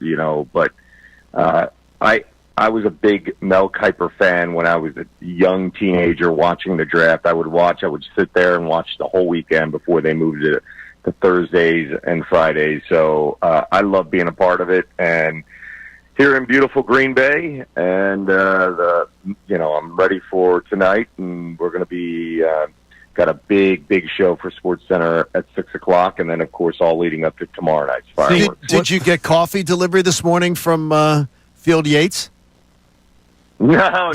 But I was a big Mel Kiper fan when I was a young teenager watching the draft. I would sit there and watch the whole weekend before they moved it to Thursdays and Fridays. So I love being a part of it. And here in beautiful Green Bay, and I'm ready for tonight, and we're going to be got a big show for SportsCenter at 6:00, and then of course all leading up to tomorrow night's fireworks. Did you get coffee delivery this morning from Field Yates? No,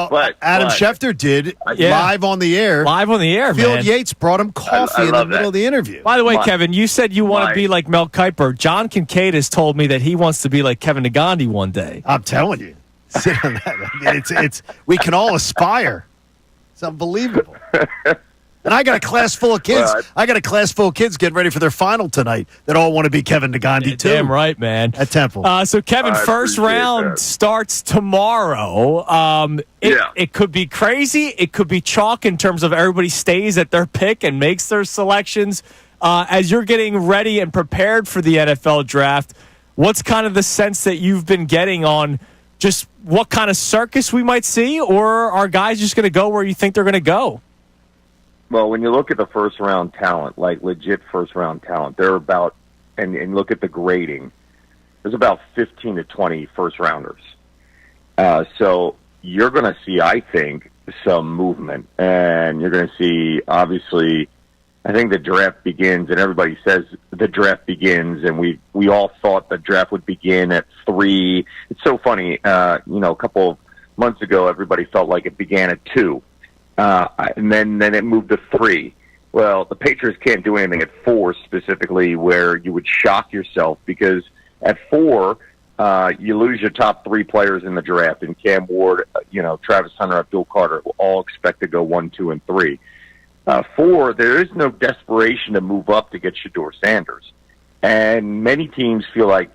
but Adam Schefter did live on the air. Live on the air, Field man. Yates brought him coffee in the middle of the interview. By the way, Kevin, you said you want to be like Mel Kiper. John Kincade has told me that he wants to be like Kevin Negandhi one day. I'm telling you. Sit on that. I mean, it's we can all aspire. It's unbelievable. And I got a class full of kids. I got a class full of kids getting ready for their final tonight that all want to be Kevin Negandhi, too. Damn right, man. At Temple. So, Kevin, first round starts tomorrow. It could be crazy. It could be chalk in terms of everybody stays at their pick and makes their selections. As you're getting ready and prepared for the NFL draft, what's kind of the sense that you've been getting on just what kind of circus we might see, or are guys just going to go where you think they're going to go? Well, when you look at the first-round talent, like legit first-round talent, they're about, and look at the grading, there's about 15 to 20 first-rounders. So you're going to see, I think, some movement. And you're going to see, obviously, I think the draft begins, and everybody says the draft begins, and we all thought the draft would begin at 3. It's so funny. A couple of months ago, everybody felt like it began at 2. And then it moved to 3. Well, the Patriots can't do anything at 4 specifically where you would shock yourself, because at 4, you lose your top 3 players in the draft, and Cam Ward, Travis Hunter, Abdul Carter will all expect to go 1, 2, and 3. 4, there is no desperation to move up to get Shedeur Sanders. And many teams feel like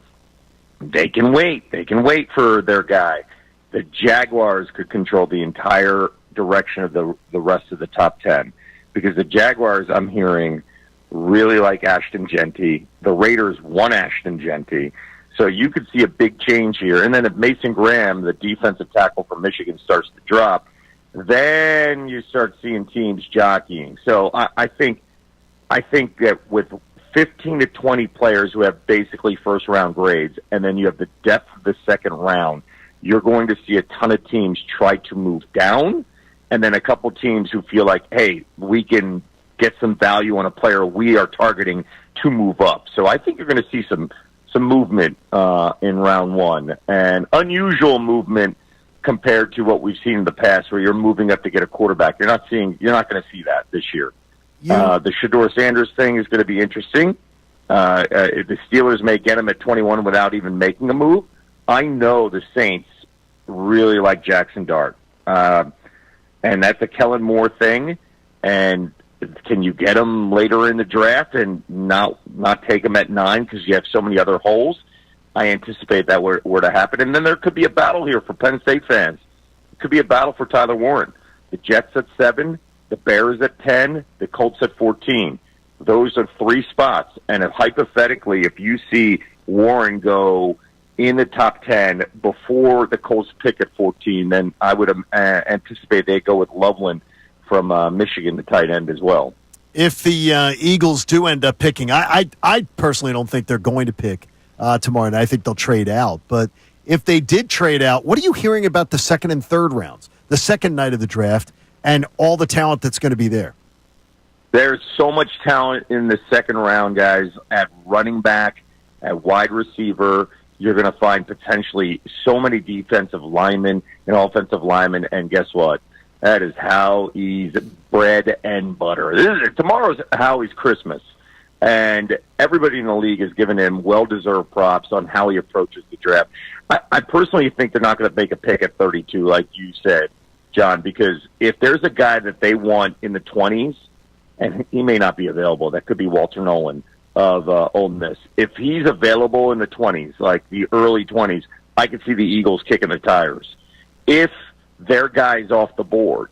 they can wait. They can wait for their guy. The Jaguars could control the entire direction of the rest of the top 10, because the Jaguars, I'm hearing, really like Ashton Genty. The Raiders want Ashton Genty. So you could see a big change here. And then if Mason Graham, the defensive tackle from Michigan, starts to drop, then you start seeing teams jockeying. So I think that with 15 to 20 players who have basically first-round grades, and then you have the depth of the second round, you're going to see a ton of teams try to move down, and then a couple teams who feel like, hey, we can get some value on a player we are targeting to move up. So I think you're going to see some movement in round 1, and unusual movement compared to what we've seen in the past, where you're moving up to get a quarterback. You're not going to see that this year. The Shedeur Sanders thing is going to be interesting. The Steelers may get him at 21 without even making a move. I know the Saints really like Jackson Dart. And that's a Kellen Moore thing. And can you get him later in the draft and not take him at 9 because you have so many other holes? I anticipate that were to happen. And then there could be a battle here for Penn State fans. It could be a battle for Tyler Warren. The Jets at 7, the Bears at 10, the Colts at 14. Those are 3 spots. And hypothetically, if you see Warren go in the top 10 before the Colts pick at 14, then I would anticipate they go with Loveland from Michigan, the tight end as well. If the Eagles do end up picking, I personally don't think they're going to pick tomorrow night. I think they'll trade out. But if they did trade out, what are you hearing about the second and third rounds, the second night of the draft, and all the talent that's going to be there? There's so much talent in the second round, guys, at running back, at wide receiver. You're going to find potentially so many defensive linemen and offensive linemen, and guess what? That is Howie's bread and butter. Tomorrow's Howie's Christmas, and everybody in the league has given him well-deserved props on how he approaches the draft. I personally think they're not going to make a pick at 32, like you said, John, because if there's a guy that they want in the 20s, and he may not be available, that could be Walter Nolan of Ole Miss. If he's available in the 20s, like the early 20s, I could see the Eagles kicking the tires. If their guy's off the board,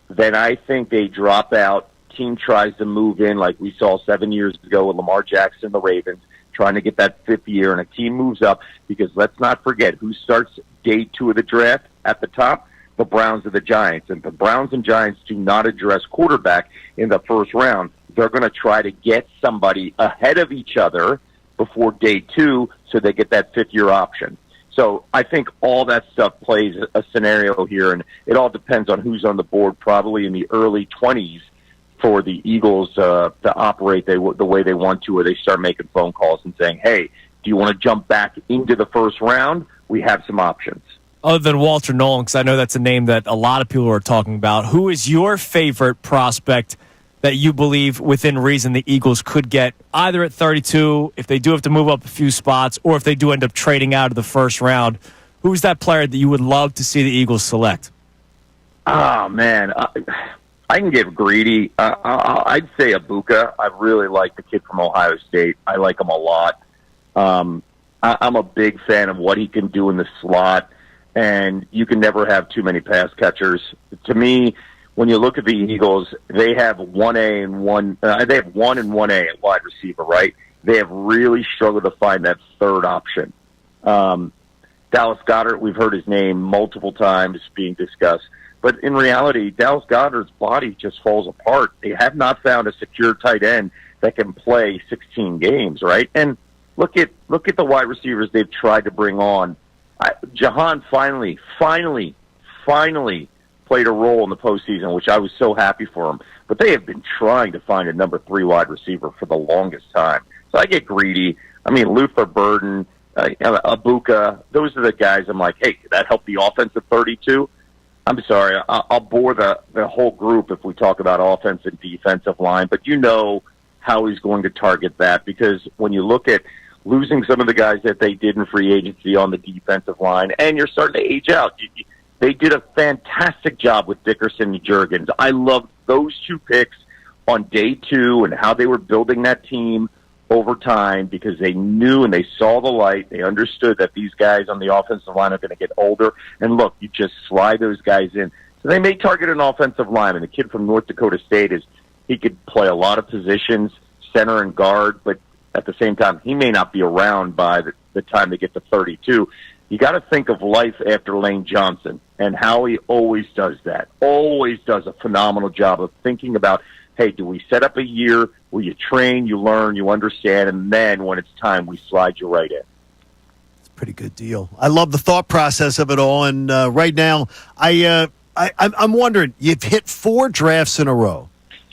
then I think they drop out. Team tries to move in like we saw 7 years ago with Lamar Jackson, the Ravens, trying to get that fifth year, and a team moves up, because let's not forget who starts day 2 of the draft at the top. The Browns and the Giants. And the Browns and Giants do not address quarterback in the first round. They're going to try to get somebody ahead of each other before day 2 so they get that fifth-year option. So I think all that stuff plays a scenario here, and it all depends on who's on the board, probably in the early 20s for the Eagles to operate the way they want to, where they start making phone calls and saying, hey, do you want to jump back into the first round? We have some options. Other than Walter Nolan, because I know that's a name that a lot of people are talking about, who is your favorite prospect that you believe within reason the Eagles could get either at 32, if they do have to move up a few spots, or if they do end up trading out of the first round? Who's that player that you would love to see the Eagles select? Oh, man. I can get greedy. I'd say Ibuka. I really like the kid from Ohio State. I like him a lot. I'm a big fan of what he can do in the slot. And you can never have too many pass catchers. To me, when you look at the Eagles, they have 1A and 1. They have 1 and 1A at wide receiver, right? They have really struggled to find that third option. Dallas Goedert, we've heard his name multiple times being discussed, but in reality, Dallas Goedert's body just falls apart. They have not found a secure tight end that can play 16 games, right? And look at the wide receivers they've tried to bring on. Jahan finally played a role in the postseason, which I was so happy for him. But they have been trying to find a number 3 wide receiver for the longest time. So I get greedy. I mean, Luther Burden, Ibuka, those are the guys I'm like, hey, could that help the offense at 32? I'm sorry, I'll bore the whole group if we talk about offense and defensive line, but you know how he's going to target that, because when you look at losing some of the guys that they did in free agency on the defensive line, and you're starting to age out. They did a fantastic job with Dickerson and Juergens. I loved those 2 picks on day 2 and how they were building that team over time, because they knew and they saw the light. They understood that these guys on the offensive line are going to get older. And look, you just slide those guys in. So they may target an offensive lineman. The kid from North Dakota State he could play a lot of positions, center and guard, but at the same time, he may not be around by the time they get to 32. You got to think of life after Lane Johnson, and Howie always does that. Always does a phenomenal job of thinking about, hey, do we set up a year where you train, you learn, you understand, and then when it's time, we slide you right in. It's a pretty good deal. I love the thought process of it all, and right now, I'm wondering, you've hit 4 drafts in a row,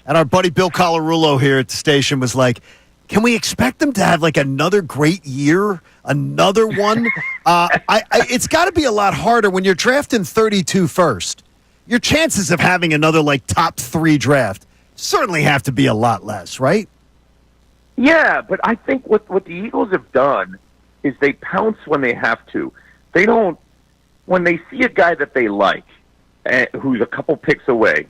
and our buddy Bill Colarulo here at the station was like, can we expect them to have like another great year, another one? It's got to be a lot harder when you're drafting 32 first. Your chances of having another like top 3 draft certainly have to be a lot less, right? Yeah, but I think what the Eagles have done is they pounce when they have to. They don't, when they see a guy that they like, who's a couple picks away,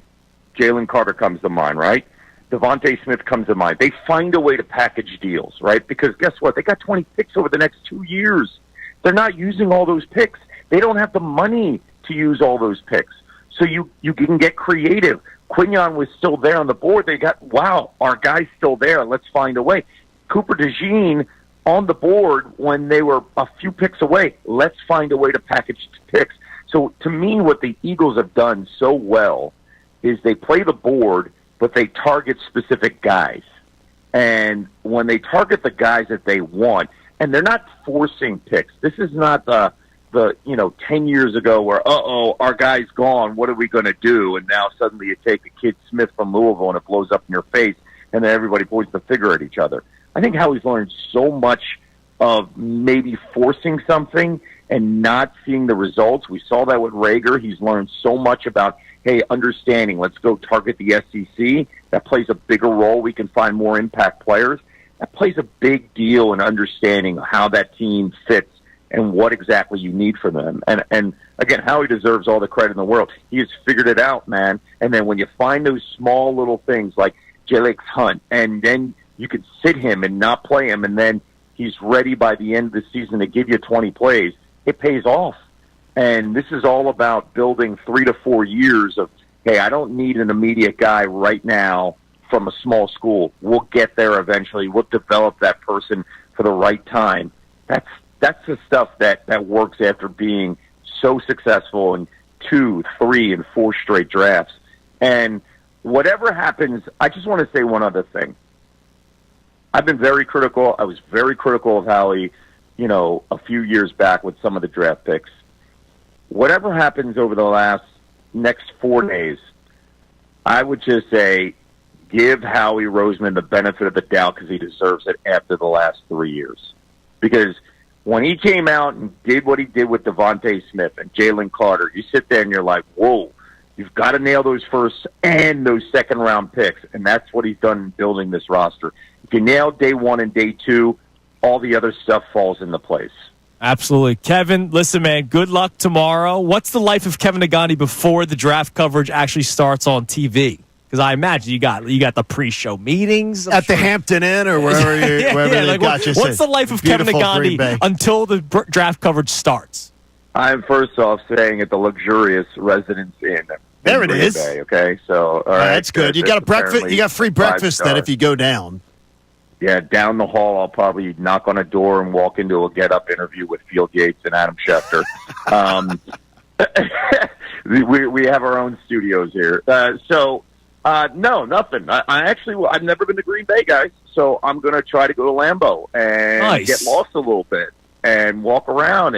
Jalen Carter comes to mind, right? Devontae Smith comes to mind. They find a way to package deals, right? Because guess what? They got 20 picks over the next 2 years. They're not using all those picks. They don't have the money to use all those picks. So you can get creative. Quignon was still there on the board. They got, wow, our guy's still there. Let's find a way. Cooper DeJean on the board when they were a few picks away. Let's find a way to package picks. So to me, what the Eagles have done so well is they play the board, but they target specific guys. And when they target the guys that they want, and they're not forcing picks. This is not the 10 years ago where, our guy's gone, what are we going to do? And now suddenly you take a kid Smith from Louisville and it blows up in your face, and then everybody points the finger at each other. I think Howie's learned so much of maybe forcing something and not seeing the results. We saw that with Rager. He's learned so much about, hey, understanding, let's go target the SEC. That plays a bigger role. We can find more impact players. That plays a big deal in understanding how that team fits and what exactly you need from them. And again, Howie deserves all the credit in the world. He has figured it out, man. And then when you find those small little things like J-Lex Hunt, and then you can sit him and not play him, and then he's ready by the end of the season to give you 20 plays, it pays off. And this is all about building 3 to 4 years of, hey, I don't need an immediate guy right now from a small school. We'll get there eventually. We'll develop that person for the right time. That's the stuff that works after being so successful in 2, 3, and 4 straight drafts. And whatever happens, I just want to say one other thing. I've been very critical. I was very critical of Howie, a few years back with some of the draft picks. Whatever happens over the next 4 days, I would just say give Howie Roseman the benefit of the doubt because he deserves it after the last 3 years. Because when he came out and did what he did with Devontae Smith and Jalen Carter, you sit there and you're like, whoa, you've got to nail those first and those second-round picks, and that's what he's done in building this roster. If you nail day 1 and day 2, all the other stuff falls into place. Absolutely. Kevin, listen, man, good luck tomorrow. What's the life of Kevin Negandhi before the draft coverage actually starts on TV? Because I imagine you got the pre-show meetings at the Hampton Inn or wherever they got you. What's the life of Kevin Negandhi until the draft coverage starts? I'm first off staying at the luxurious Residence Inn. There it is. Bay, okay, so all right, that's good. You got a breakfast. You got free breakfast then if you go down. Yeah, down the hall, I'll probably knock on a door and walk into a Get Up interview with Field Yates and Adam Schefter. We have our own studios here. No, nothing. I've never been to Green Bay, guys, so I'm going to try to go to Lambeau and get lost a little bit and walk around.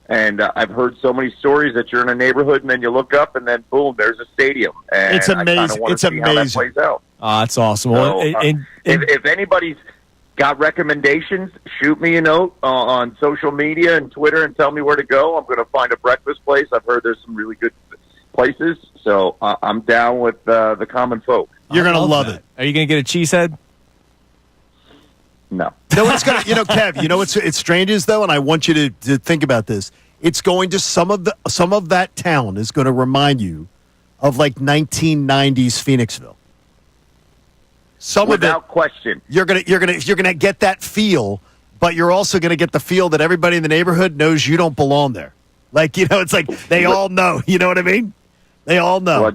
And I've heard so many stories that you're in a neighborhood and then you look up and then, boom, there's a stadium. And it's amazing. It's amazing. How that plays out. That's awesome. So, if anybody's got recommendations, shoot me a note on social media and Twitter and tell me where to go. I'm going to find a breakfast place. I've heard there's some really good places, so I'm down with the common folk. You're going to love it. Are you going to get a cheesehead? No. No, it's going to, Kev, it's strange is though, and I want you to think about this. It's going to some of that town is going to remind you of like 1990s Phoenixville. Without question. You're gonna get that feel, but you're also gonna get the feel that everybody in the neighborhood knows you don't belong there. Like, it's like they all know. You know what I mean? They all know. Well,